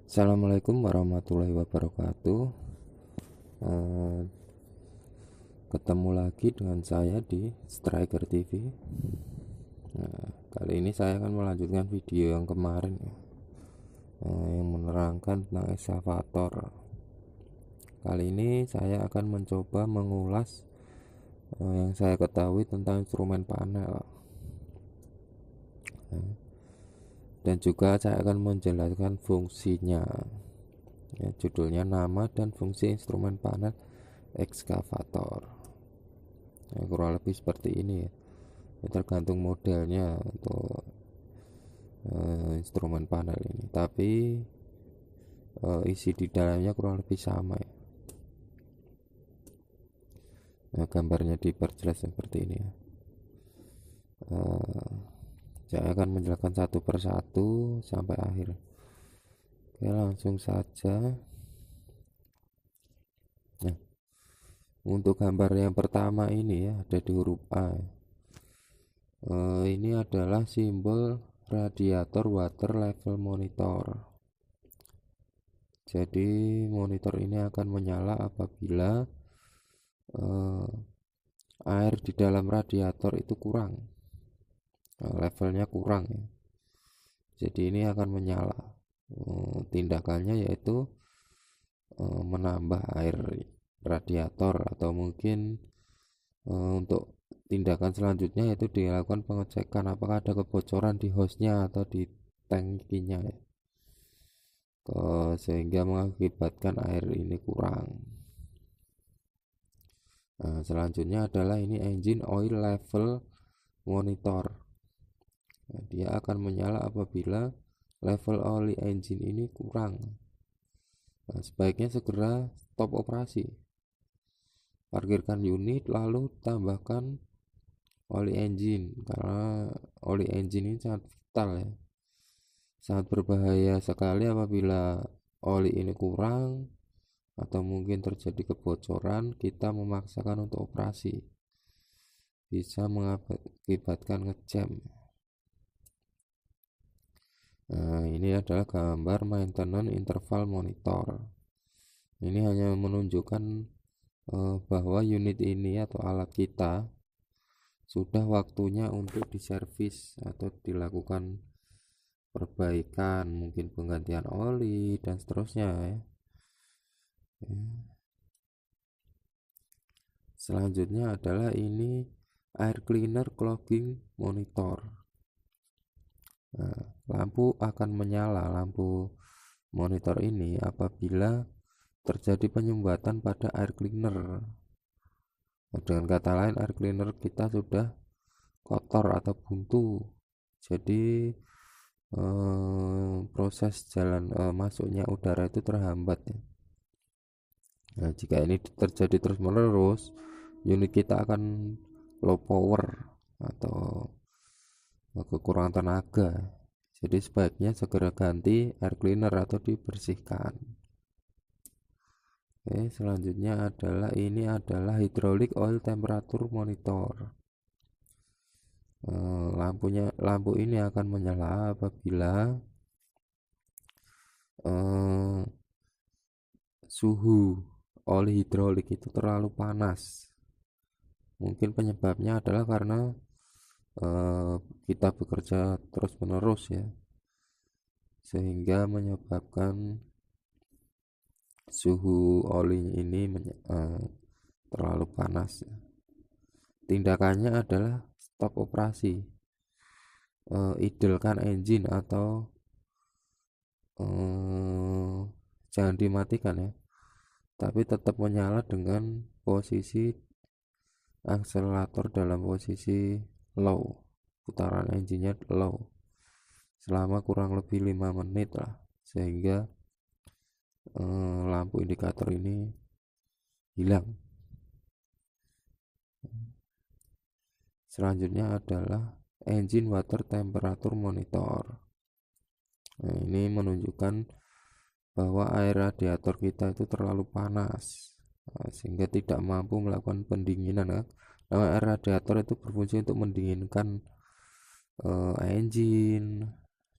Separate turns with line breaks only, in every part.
Assalamualaikum warahmatullahi wabarakatuh. Eh, Ketemu lagi dengan saya di Striker TV. Nah, kali ini saya akan melanjutkan video yang kemarin ya, yang menerangkan tentang eskavator. Kali ini saya akan mencoba mengulas yang saya ketahui tentang instrumen panel. Dan juga saya akan menjelaskan fungsinya. Ya, judulnya nama dan fungsi instrumen panel ekskavator. Ya, kurang lebih seperti ini ya. Tergantung modelnya untuk instrumen panel ini, tapi isi di dalamnya kurang lebih sama ya. Nah, gambarnya diperjelas seperti ini ya. Eh, saya akan menjelaskan satu persatu sampai akhir. Oke, langsung saja. Nah, untuk gambar yang pertama ini ya, ada di huruf A. Ini adalah simbol radiator water level monitor. Jadi monitor ini akan menyala apabila air di dalam radiator itu kurang, levelnya kurang ya. Jadi ini akan menyala. Tindakannya yaitu menambah air radiator, atau mungkin untuk tindakan selanjutnya yaitu dilakukan pengecekan apakah ada kebocoran di hostnya atau di tangkinya ya. Sehingga mengakibatkan air ini kurang. Nah, selanjutnya adalah ini engine oil level monitor. Nah, dia akan menyala apabila level oli engine ini kurang. Nah, sebaiknya segera stop operasi. Parkirkan unit lalu tambahkan oli engine, karena oli engine ini sangat vital ya. Sangat berbahaya sekali apabila oli ini kurang atau mungkin terjadi kebocoran, kita memaksakan untuk operasi. Bisa mengakibatkan ngejam. Nah, ini adalah gambar maintenance interval monitor. Ini hanya menunjukkan bahwa unit ini atau alat kita sudah waktunya untuk diservis atau dilakukan perbaikan, mungkin penggantian oli dan seterusnya ya. Selanjutnya adalah ini air cleaner clogging monitor. Nah, lampu akan menyala, lampu monitor ini apabila terjadi penyumbatan pada air cleaner. Dengan kata lain, air cleaner kita sudah kotor atau buntu, jadi proses jalan masuknya udara itu terhambat ya. Nah, jika ini terjadi terus menerus, unit kita akan low power atau kekurangan tenaga. Jadi sebaiknya segera ganti air cleaner atau dibersihkan. Oke, selanjutnya adalah ini adalah hydraulic oil temperature monitor. Lampu ini akan menyala apabila suhu oli hidrolik itu terlalu panas. Mungkin penyebabnya adalah karena kita bekerja terus menerus ya, sehingga menyebabkan suhu oli ini terlalu panas ya. Tindakannya adalah stop operasi, idlekan engine atau jangan dimatikan ya, tapi tetap menyala dengan posisi akselerator dalam posisi low, putaran engine-nya low selama kurang lebih 5 menit lah, sehingga lampu indikator ini hilang. Selanjutnya adalah engine water temperature monitor. Nah, ini menunjukkan bahwa air radiator kita itu terlalu panas, sehingga tidak mampu melakukan pendinginan ya. Nah, air radiator itu berfungsi untuk mendinginkan engine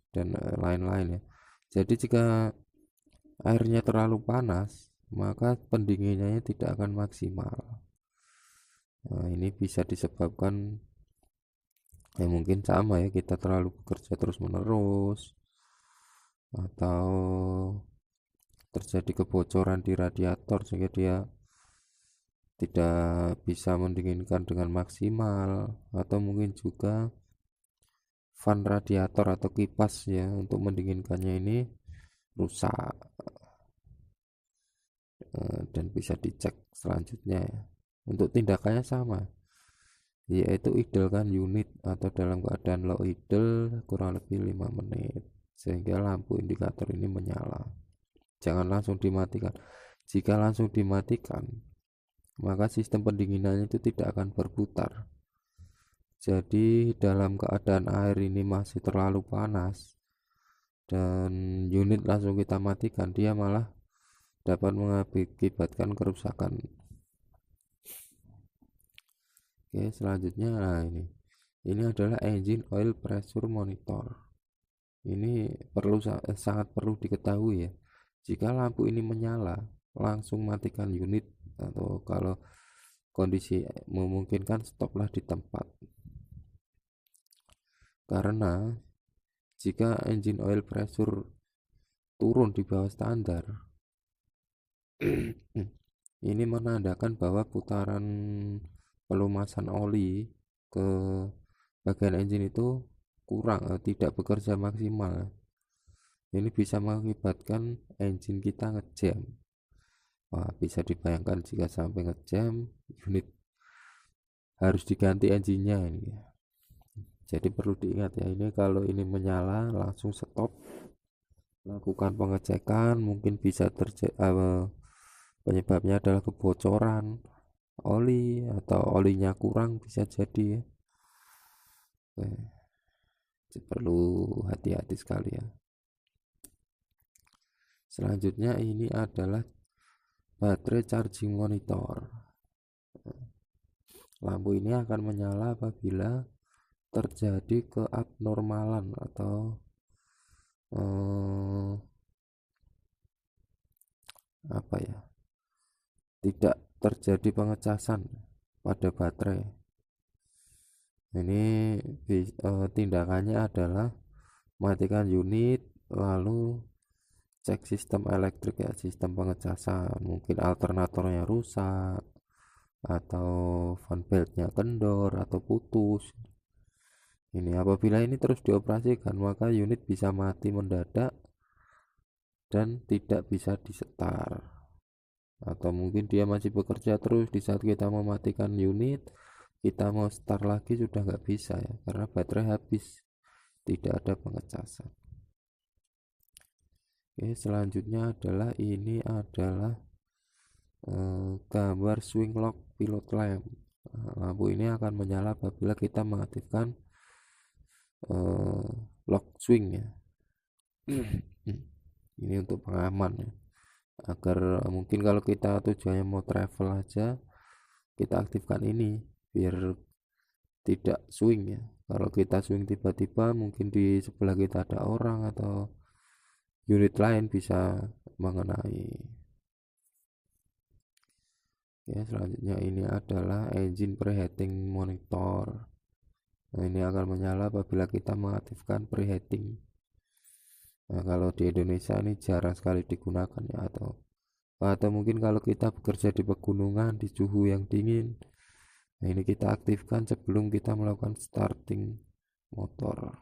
dan lain-lain ya. Jadi jika airnya terlalu panas, maka pendinginannya tidak akan maksimal. Nah, ini bisa disebabkan ya mungkin sama ya, kita terlalu bekerja terus menerus, atau terjadi kebocoran di radiator sehingga dia tidak bisa mendinginkan dengan maksimal, atau mungkin juga fan radiator atau kipas ya untuk mendinginkannya ini rusak. Dan bisa dicek selanjutnya ya. Untuk tindakannya sama, yaitu idlekan unit atau dalam keadaan low idle kurang lebih 5 menit sehingga lampu indikator ini menyala. Jangan langsung dimatikan. Jika langsung dimatikan, maka sistem pendinginannya itu tidak akan berputar. Jadi dalam keadaan air ini masih terlalu panas dan unit langsung kita matikan, dia malah dapat mengakibatkan kerusakan. Oke, selanjutnya, nah ini adalah engine oil pressure monitor. Ini sangat perlu diketahui ya. Jika lampu ini menyala, langsung matikan unit, atau kalau kondisi memungkinkan stoplah di tempat. Karena jika engine oil pressure turun di bawah standar, ini menandakan bahwa putaran pelumasan oli ke bagian engine itu kurang, tidak bekerja maksimal. Ini bisa mengakibatkan engine kita ngejam. Wah, bisa dibayangkan jika sampai ngejam, unit harus diganti engine-nya ini. Jadi perlu diingat ya, ini kalau ini menyala langsung stop, lakukan pengecekan. Mungkin bisa penyebabnya adalah kebocoran oli atau olinya kurang, bisa jadi ya. Perlu hati-hati sekali ya. Selanjutnya ini adalah baterai charging monitor. Lampu ini akan menyala apabila terjadi keabnormalan atau tidak terjadi pengecasan pada baterai. Ini tindakannya adalah matikan unit, lalu cek sistem elektrik ya, sistem pengecasan. Mungkin alternatornya rusak, atau fan beltnya kendor atau putus. Ini apabila ini terus dioperasikan, maka unit bisa mati mendadak dan tidak bisa disetar. Atau mungkin dia masih bekerja terus, di saat kita mematikan unit, kita mau start lagi sudah nggak bisa ya, karena baterai habis, tidak ada pengecasan. Oke, selanjutnya adalah ini adalah gambar swing lock pilot lamp. Lampu ini akan menyala apabila kita mengaktifkan lock swing ya. Ini untuk pengaman ya, agar mungkin kalau kita tujuannya mau travel aja, kita aktifkan ini biar tidak swing ya. Kalau kita swing tiba-tiba, mungkin di sebelah kita ada orang atau unit lain bisa mengenai. Ya, selanjutnya ini adalah engine preheating monitor. Nah, ini akan menyala apabila kita mengaktifkan preheating. Nah, kalau di Indonesia ini jarang sekali digunakan ya, atau mungkin kalau kita bekerja di pegunungan, di suhu yang dingin. Nah, ini kita aktifkan sebelum kita melakukan starting motor.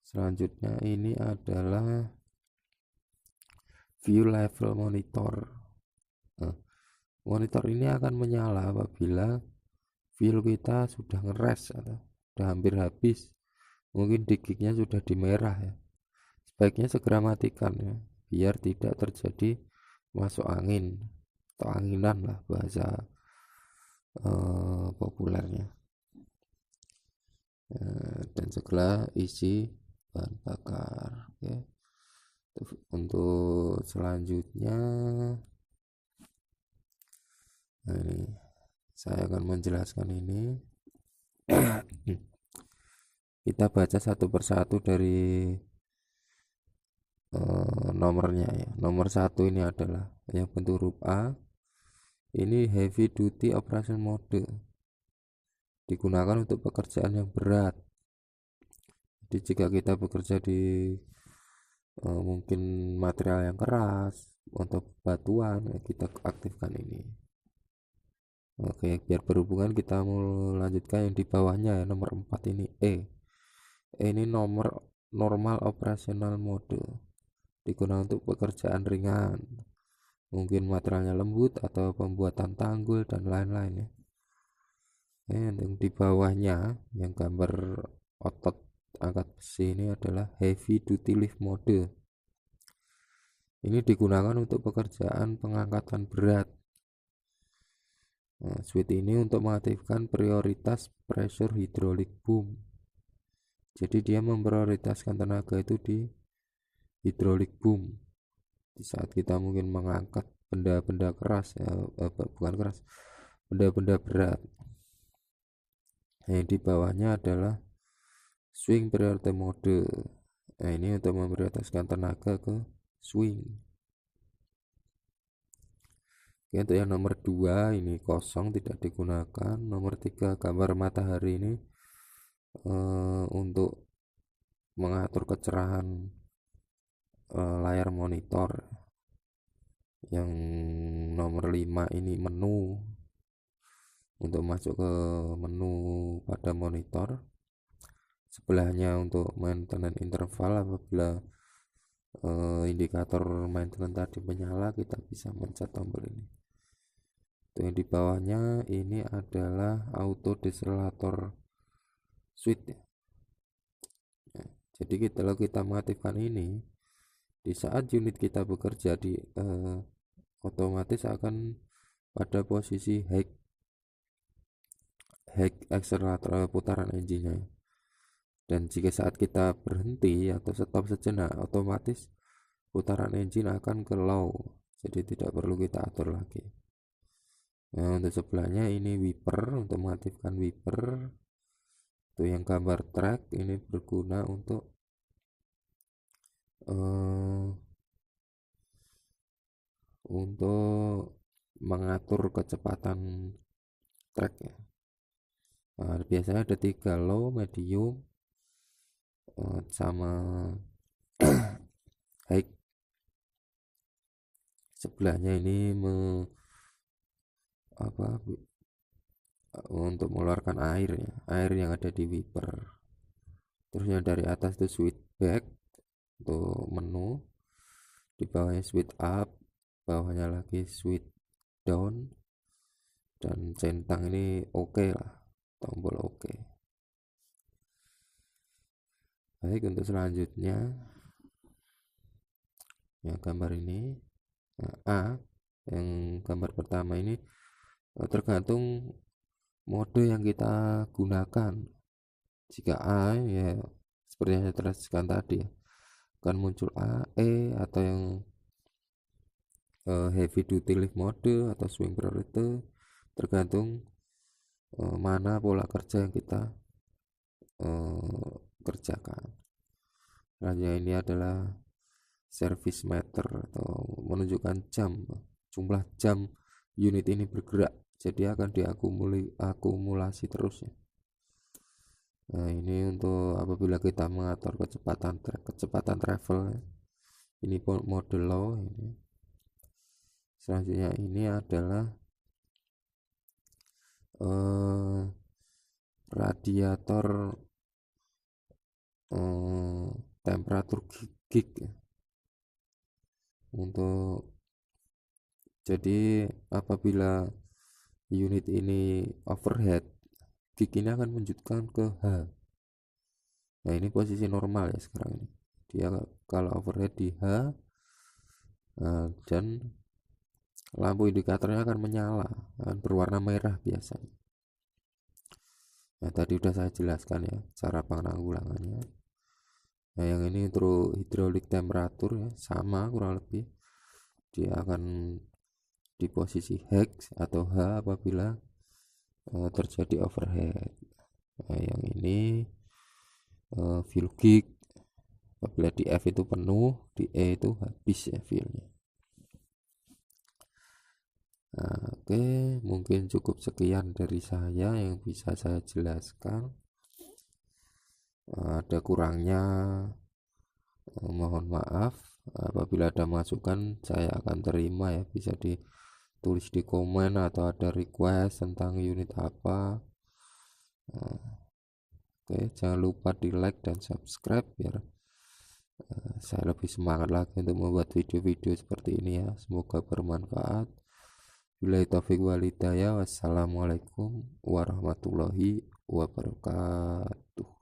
Selanjutnya ini adalah view level monitor. Nah, monitor ini akan menyala apabila fuel kita sudah ngeres atau sudah hampir habis. Mungkin di gignya sudah di merah ya. Sebaiknya segera matikan ya, biar tidak terjadi masuk angin atau anginan lah bahasa populernya. Dan segera isi bahan bakar. Oke. Untuk selanjutnya, nah ini saya akan menjelaskan ini. Kita baca satu persatu dari nomornya ya. Nomor 1 ini adalah yang bentuk huruf A, ini heavy duty operation mode, digunakan untuk pekerjaan yang berat. Jadi jika kita bekerja di mungkin material yang keras, untuk batuan, ya kita aktifkan ini. Oke, biar berhubungan kita mau lanjutkan yang di bawahnya ya, nomor 4 ini E. Ini nomor normal operational mode, digunakan untuk pekerjaan ringan, mungkin materialnya lembut atau pembuatan tanggul dan lain-lain ya. Yang di bawahnya yang gambar otot angkat besi ini adalah heavy duty lift mode. Ini digunakan untuk pekerjaan pengangkatan berat. Nah, switch ini untuk mengaktifkan prioritas pressure hydraulic boom. Jadi dia memprioritaskan tenaga itu di hydraulic boom. Di saat kita mungkin mengangkat benda-benda keras ya, bukan keras, benda-benda berat. Nah, di bawahnya adalah swing priority mode. Nah, ini untuk memprioritaskan tenaga ke swing. Oke, untuk yang nomor 2 ini kosong, tidak digunakan. Nomor 3 gambar matahari ini untuk mengatur kecerahan layar monitor. Yang nomor 5 ini menu, untuk masuk ke menu pada monitor. Sebelahnya untuk maintenance interval, apabila indikator maintenance tadi menyala, kita bisa mencet tombol ini. Yang di bawahnya ini adalah auto decelerator switch ya. Jadi kalau kita mengaktifkan ini, di saat unit kita bekerja di otomatis akan pada posisi high accelerator putaran engine-nya. Dan jika saat kita berhenti atau stop sejenak, otomatis putaran engine akan ke low, jadi tidak perlu kita atur lagi. Nah, untuk sebelahnya ini wiper, untuk mengaktifkan wiper. Itu yang gambar track ini berguna untuk mengatur kecepatan track ya. Nah, biasanya ada 3, low, medium, sama high. Sebelahnya ini untuk mengeluarkan air yang ada di wiper. Terus yang dari atas itu switch back untuk menu, di bawahnya switch up, bawahnya lagi switch down, dan centang ini oke lah, tombol oke. Baik, untuk selanjutnya ya gambar ini A, yang gambar pertama ini tergantung mode yang kita gunakan. Jika A ya seperti yang saya jelaskan tadi ya, akan muncul A, E, atau yang heavy duty lift mode atau swing priority, tergantung mana pola kerja yang kita kerjakan. Selanjutnya ini adalah service meter atau menunjukkan jumlah jam unit ini bergerak, jadi akan diakumulasi terus ya. Nah, ini untuk apabila kita mengatur kecepatan travel ya. Ini mode low ini. Selanjutnya ini adalah radiator temperatur gig ya. Untuk jadi apabila unit ini overhead, gig ini akan menunjukkan ke H. Nah, ini posisi normal ya sekarang ini. Dia kalau overhead di H, dan lampu indikatornya akan menyala, akan berwarna merah biasanya. Nah, tadi udah saya jelaskan ya cara penanggulangannya. Nah, yang ini untuk hidrolik temperatur ya, sama kurang lebih. Dia akan di posisi hex atau H apabila terjadi overhead. Nah, yang ini fuel gig Apabila di F itu penuh, di E itu habis ya filenya. Nah, oke, mungkin cukup sekian dari saya yang bisa saya jelaskan. Ada kurangnya mohon maaf. Apabila ada masukan saya akan terima ya, bisa ditulis di komen atau ada request tentang unit apa. Oke, jangan lupa di like dan subscribe biar saya lebih semangat lagi untuk membuat video-video seperti ini ya. Semoga bermanfaat. Billahi taufiq walhidayah. Wassalamualaikum warahmatullahi wabarakatuh.